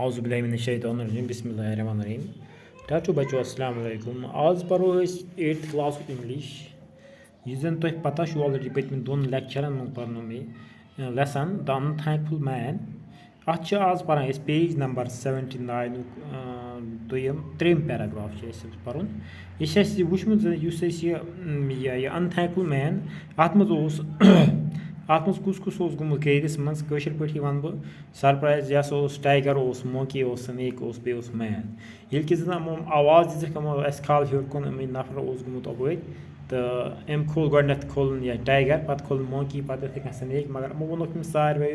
اعوذ باللہ من الشیطان الرجیم بسم اللہ الرحمن الرحیم ٹاچو بچو السلام علیکم آز پرو ایٹھ کلاس انگلش یہ زن تہ پتہ آلریڈی پتم دون لیکچرن من پرنو میں لیسن دا ان تھینکفل مین ات آز پران پیج نمبر 79 دویم تریم پیراگراف پرن یہ وچمت یہ ان تھینکفل مین ات مز کس گومت گیرس مزر پہ ون بہ سرپرائز یہ ٹائگر موکی سنیک بیس مین یل کہ زن آواز دکھ اس کھال ہیور کن نفر گومت اپر تو ام کھول گۄڈنیتھ کھولن یہ ٹائگر پتہ کھول موکی پتہ اتھے کن سنیک مگر امو وونک تم ساروی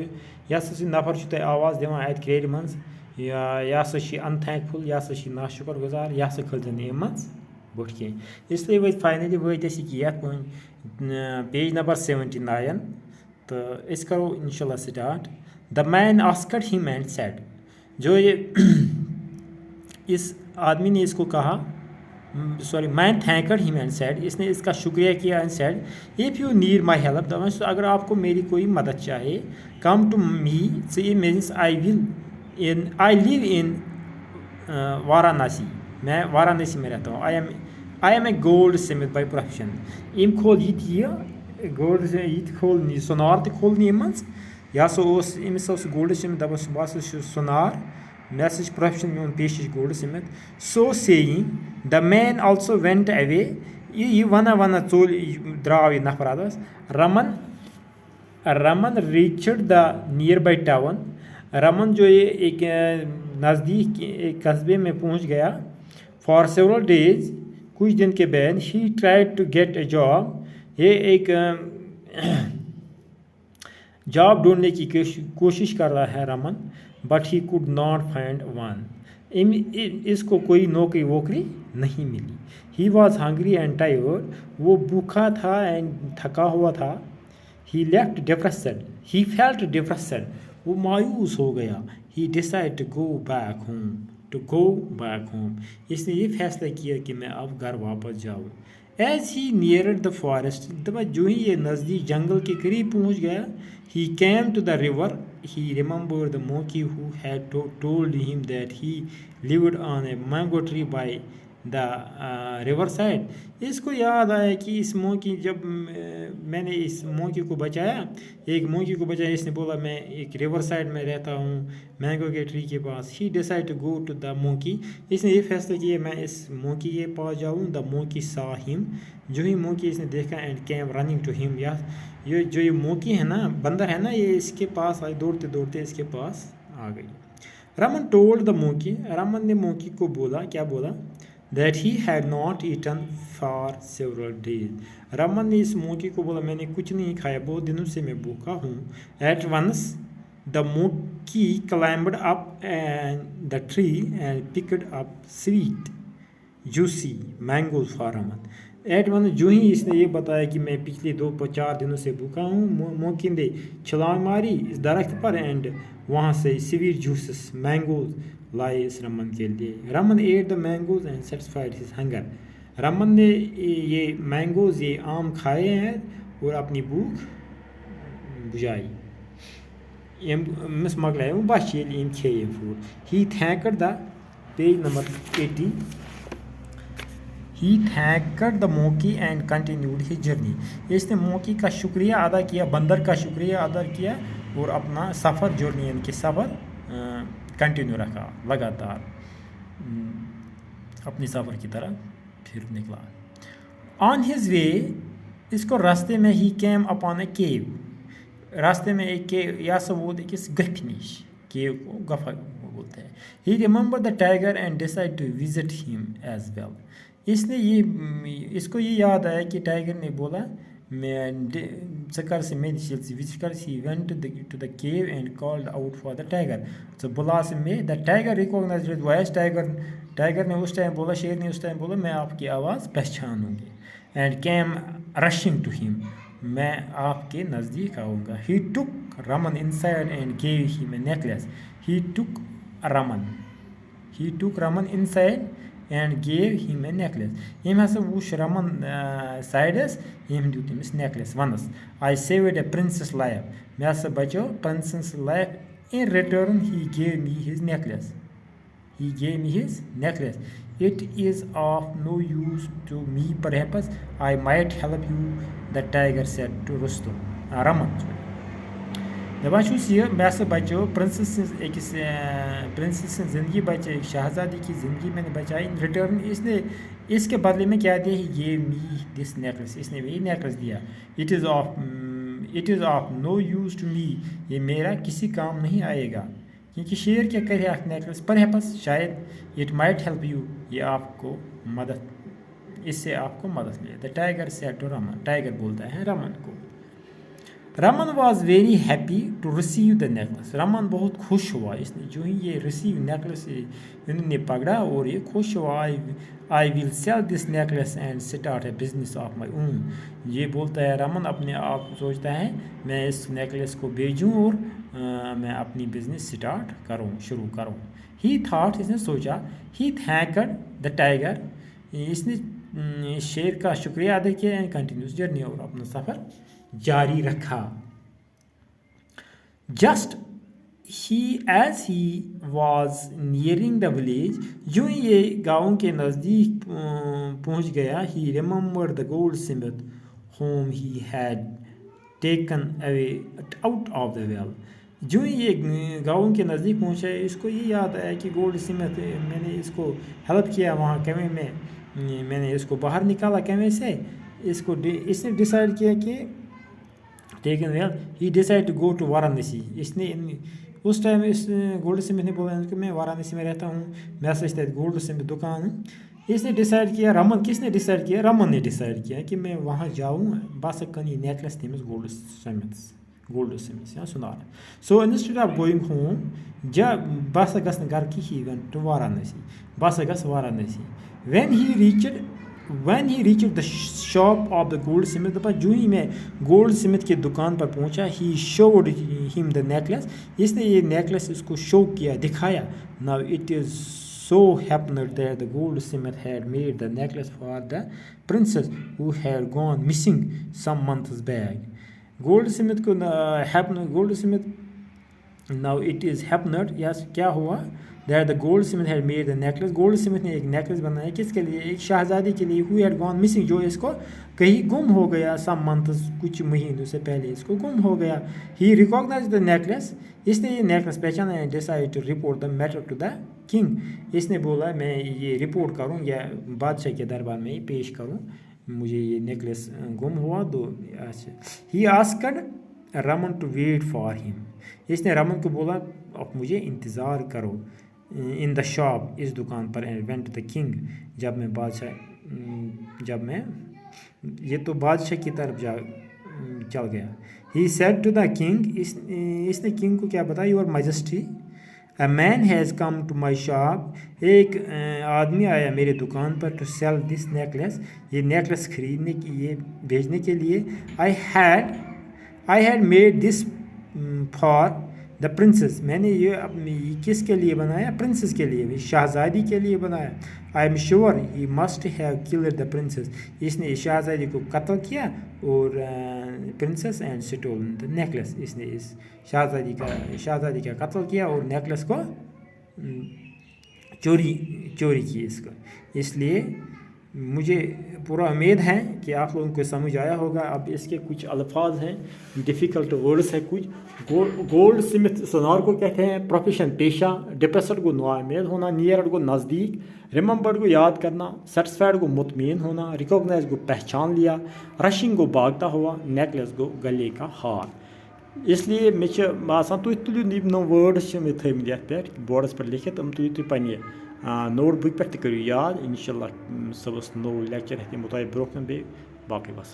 یہ سا نفر تہ آواز دِوان اتہ کریڈ مز یہ سا ان تھینکفل یہ سا نا شکر گزار یہ سا کھلزن ام مز بٹ کی اس لیے فائنلی وت یت پیج نمبر 79 تو اس کرو انشاء اللہ سٹارٹ دا مین آسکڈ ہم اینڈ سیڈ جو یہ اس آدمی نے اس کو کہا سوری مین تھینکڈ ہم اینڈ سیڈ اس نے اس کا شکریہ کیا and said if you need my help اگر آپ کو میری کوئی مدد چاہے come to me means I live in Varanasi میں وارانسی میں رہتا ہوں I am a goldsmith by profession ام کھول یہ گولڈ یہ کھول سونار تہ کھول مز یہ سا امس گولڈ سمتھ دپس بہ ہسا سونار مے ہسا پروفیشن میون پیشہ گولڈ سمتھ سو سیئنگ دا مین آلسو وینٹ اوے یہ ونان ژول درٛاو یہ نفر حظ Raman reached the near by town Raman جو یہ ایک نزدیک ایک قصبے میں پہنچ گیا فار سیورل ڈیز کچھ دن کے بعد ہی tried to get a job یہ ایک جاب ڈھونڈنے کی کوشش کر رہا ہے Raman but he could not find one اس کو کوئی نوکری ووکری نہیں ملی he was hungry and tired وہ بھوکا تھا اینڈ تھکا ہوا تھا he left depressed he felt depressed وہ مایوس ہو گیا he decided to go back home اس نے یہ فیصلہ کیا کہ میں اب گھر واپس جاؤں ایز ہی نیئرڈ دا فارسٹ جو ہی یہ نزدیک جنگل کے قریب پہنچ گیا he came to the river he remember the monkey who had told him that he lived on a mango tree by the river side اس کو یاد آیا کہ اس موکی جب میں نے اس موکی کو بچایا اس نے بولا میں ایک ریور سائڈ میں رہتا ہوں مینگو کے ٹری کے پاس he decided to go to the monkey اس نے یہ فیصلہ کیا میں اس موکی کے پاس جاؤں دا موکی سا ہم جو ہی موکی اس نے دیکھا اینڈ کیم رننگ ٹو ہم یہ جو یہ موکی ہے نا بندر ہے نا یہ اس کے پاس آئی دوڑتے دوڑتے اس کے پاس آ گئی رمن ٹولڈ دا موکی رمن نے موکی کو بولا کیا بولا that he had not eaten for several days Raman نے اس موکی کو بولا میں نے کچھ نہیں کھایا بہت دنوں سے میں بھوکا ہوں at once the monkey climbed up the tree and picked up sweet juicy mangoes for Raman ate one جو ہی اس نے یہ بتایا کہ میں پچھلے 2-4 دنوں سے بھوکا ہوں موکی نے چھلانگ ماری اس درخت پر اینڈ وہاں سے سویٹ جوسز مینگوز لائے اس رمن کے لیے Raman ate the mangoes and satisfied his hunger Raman نے یہ مینگوز یہ آم کھائے ہیں اور اپنی بھوک بجھائی مس مکلائے وہ بس ییٚلہِ أمۍ کھیٚیہِ food he thanked the page number 80 he thanked the monkey and continued his journey اس نے موکی کا شکریہ ادا کیا بندر کا شکریہ ادا کیا اور اپنا سفر جرنی یعنی کہ سفر کنٹینیو رکھا لگاتار اپنی سفر کی طرح پھر نکلا آن ہز وے اس کو راستے میں ہی کیم اپان اے کیو راستے میں ایک کیو یا سا وہ أکِس گپھِ نِش کیو کو گفا بولتے ہیں he remember the tiger and decide to visit him as well اس کو یہ یاد آیا کہ ٹائگر نے بولا میں ژٕ کر سا مےٚ نِش ییٚلہِ ژٕ وِزِٹ کَرَس he went to the cave and called out for the tiger ژٕ بُلا سا مے the tiger recognise his voice tiger نے اس ٹائم بولا شیر نے اس ٹائم بولا میں آپ کی آواز پہچانوں گی اینڈ کیم رشنگ ٹو ہم میں آپ کے نزدیک آؤں گا he took Raman inside and gave him a necklace he took Raman inside and gave him a necklace M ہسا وُچھ رمن سایڈس یم دیُت أمِس necklace once I saved a princess life مےٚ ہسا بچو princess life In return, he gave me his necklace. He gave me his necklace. It is of no use to me. Perhaps I might help you, the tiger said to Rustum. Raman. دپان چھُس یہِ مےٚ ہسا بچو princess سٕنٛز أکِس princess سٕنٛز زندگی بچے ایک شہزادی کی زندگی میں نے بچائی. ان ریٹرن اس کے بدلے میں کیا دیا؟ ہی گیو می دس نیکلس. اس نے وہی نیکلس دیا. It is of no use to me. یہ میرا کسی کام نہیں آئے گا. کیونکہ شیر کیا کرے اکھ نیکلس پر ہے شاید اٹ مائٹ ہیلپ یو. یہ آپ کو مدد، اس سے آپ کو مدد ملے. The tiger said to Raman. Tiger بولتا ہے رمن کو. Raman was very happy to receive the necklace. Raman بہت خوش ہوا اس نے جو ہی یہ ریسیو نیکلس انہوں نے پکڑا اور یہ خوش ہوا. I will sell this necklace and start a business of my own. یہ بولتا ہے رمن اپنے آپ کو سوچتا ہے میں اس نیکلس کو بیچوں اور میں اپنی بزنس شروع کروں. ہی تھاٹ، اس نے سوچا. ہی تھینکڈ دا ٹائگر. اس نے شیر کا شکریہ ادا کیا. اینڈ کنٹینیوز جرنی، اور اپنا سفر جاری رکھا. Just as he was nearing the village. جو ہی یہ گاؤں کے نزدیک پہنچ گیا. He remembered the goldsmith home he had taken away out of the well. جو ہی یہ گاؤں کے نزدیک پہنچا اس کو یہ یاد آیا کہ گولڈ سمتھ میں نے اس کو ہیلپ کیا وہاں کنویں میں، میں نے اس کو باہر نکالا کنویں سے. اس نے ڈیسائیڈ کیا کہ taken well. He decide to go to Varanasi. اس نے اس ٹائم اس گولڈ سمتھ نے بولا کہ میں وارانسی میں رہتا ہوں، میں ہسا گولڈ سمتھ دکان. اس نے ڈیسائیڈ کیا. رمن کس نے ڈیسائیڈ کیا؟ رمن نے ڈیسائیڈ کیا کہ میں وہاں جاؤں بہٕ ہسا کٕنہٕ یہِ نیکلس تٔمِس گولڈ سمتھس یا سُنار. سو انسٹیڈ آف گویِنگ ہوم بہٕ ہسا گژھٕ نہٕ گرٕ کِہیٖنۍ. وٮ۪نٹ ٹُو وارانسی. بہٕ ہسا گژھٕ Varanasi. When he reached the shop of the gold Smith. دپان جو ہی میں گولڈ سمتھ کی دکان پر پہنچا. ہی شوڈ ہم دا نیکلس. اس نے یہ نیکلس اس کو شو کیا، دکھایا. Now it is so happened that the goldsmith had made the necklace for the princess who had gone missing some months back. Goldsmith کو now it is happened. Yes کیا ہوا؟ That the goldsmith had made the necklace. Goldsmith نے ایک necklace بنایا. کس کے لیے؟ ایک شہزادی کے لیے. ہو ہیڈ گون مسنگ، جو اس کو کہیں گم ہو گیا. سم منتھز، کچھ مہینوں سے پہلے اس کو گم ہو گیا. ہی ریکاگنائز دا نیکلس. اس نے یہ نیکلس پہچانا. ہے. Decide to report the matter to the king. اس نے بولا میں یہ رپورٹ کروں یا بادشاہ کے دربار میں یہ پیش کروں، مجھے یہ نیکلس گم ہوا. اچھا. He asked Raman to wait for him. اس نے رمن کو بولا اب مجھے انتظار کرو. ان دا شاپ، اس دکان پر. And went the king. جب میں یہ تو بادشاہ کی طرف چل گیا. He said to the king. اس نے کنگ کو کیا بتایا؟ Your majesty a man has come to my shop. ایک آدمی آیا میرے دکان پر. To sell this necklace. یہ نیکلس خریدنے کی، یہ بیچنے کے لیے. I had made this for the princess. میں نے یہ کس کے لیے بنایا؟ پرنسس کے لیے، شہزادی کے لیے بنایا. I am sure he must have killed the princess. اس نے شہزادی کو قتل کیا اور princess and stole the necklace. اس نے اس شہزادی کا قتل کیا اور نیکلس کو چوری کی اس کو. اس لیے مجھے پورا امید ہے کہ آپ لوگوں کو سمجھ آیا ہوگا. اب اس کے کچھ الفاظ ہیں، ڈیفیکلٹ ورڈس ہیں کچھ. گولڈ سمتھ سونار کو کہتے ہیں پروفیشن، پیشہ. ڈپریسڈ کو نوامید ہونا. نیئرڈ کو نزدیک. ریممبرڈ کو یاد کرنا. سیٹسفائڈ کو مطمئن ہونا. ریکوگنائز کو پہچان لیا. رشنگ کو بھاگتا ہوا. نیکلس کو گلے کا ہار. اس لیے مجھے باسان تُہۍ تُلِو نو ورڈس چھِ مےٚ تھٲیمٕتۍ یَتھ پٮ۪ٹھ بورڈس پٮ۪ٹھ لیکھِتھ. تِم تُلِو تُہۍ پنٛنہِ نوٹ بُک پٮ۪ٹھ تہِ کٔرِو یاد. اِنشاء اللہ صُبحس نوٚو لیکچر ہیٚکہِ یِمو تۄہہِ برونٛہہ کُن بیٚیہِ. باقٕے وَسلام.